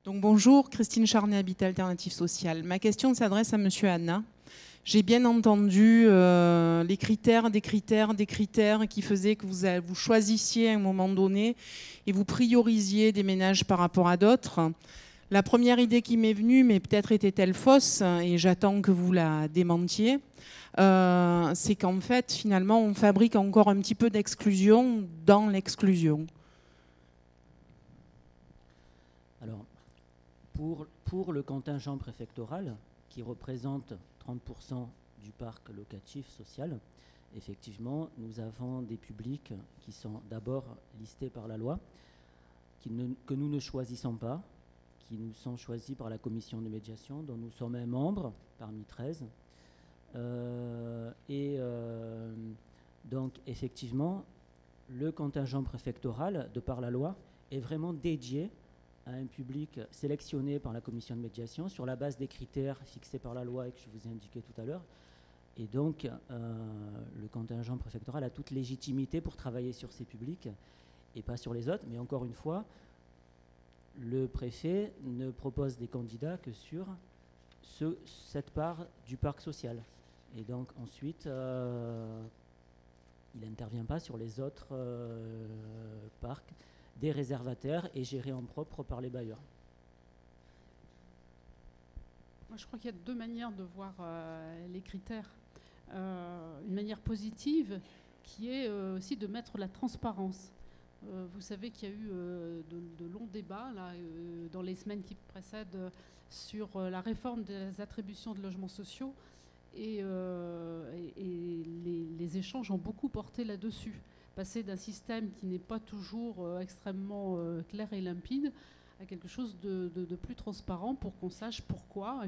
Donc bonjour, Christine Charnet, Habitat Alternative Social. Ma question s'adresse à Monsieur Anna. J'ai bien entendu les critères qui faisaient que vous choisissiez à un moment donné et vous priorisiez des ménages par rapport à d'autres. La première idée qui m'est venue, mais peut-être était-elle fausse, et j'attends que vous la démentiez, c'est qu'en fait, finalement, on fabrique encore un petit peu d'exclusion dans l'exclusion. Alors, pour le contingent préfectoral, qui représente 30% du parc locatif social, effectivement, nous avons des publics qui sont d'abord listés par la loi, que nous ne choisissons pas, qui nous sont choisis par la commission de médiation, dont nous sommes un membre parmi 13. Donc, effectivement, le contingent préfectoral, de par la loi, est vraiment dédié à un public sélectionné par la commission de médiation sur la base des critères fixés par la loi et que je vous ai indiqué tout à l'heure. Et donc, le contingent préfectoral a toute légitimité pour travailler sur ces publics et pas sur les autres. Mais encore une fois, le préfet ne propose des candidats que sur cette part du parc social. Et donc, ensuite, il n'intervient pas sur les autres parcs des réservataires et gérés en propre par les bailleurs. Moi, je crois qu'il y a deux manières de voir les critères. Une manière positive qui est aussi de mettre la transparence. Vous savez qu'il y a eu de longs débats là, dans les semaines qui précèdent sur la réforme des attributions de logements sociaux et les échanges ont beaucoup porté là-dessus. Passer d'un système qui n'est pas toujours extrêmement clair et limpide à quelque chose de plus transparent pour qu'on sache pourquoi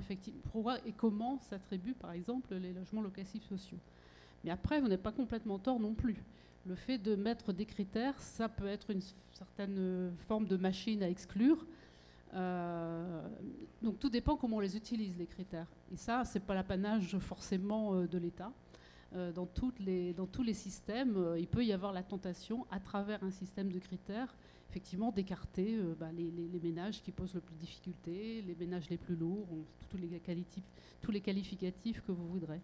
et comment s'attribuent par exemple les logements locatifs sociaux. Mais après, vous n'êtes pas complètement tort non plus. Le fait de mettre des critères, ça peut être une certaine forme de machine à exclure. Donc tout dépend comment on les utilise, les critères. Et ça, c'est pas l'apanage forcément de l'État. Dans tous les systèmes, il peut y avoir la tentation, à travers un système de critères, effectivement, d'écarter les ménages qui posent le plus de difficultés, les ménages les plus lourds, tous les qualificatifs que vous voudrez.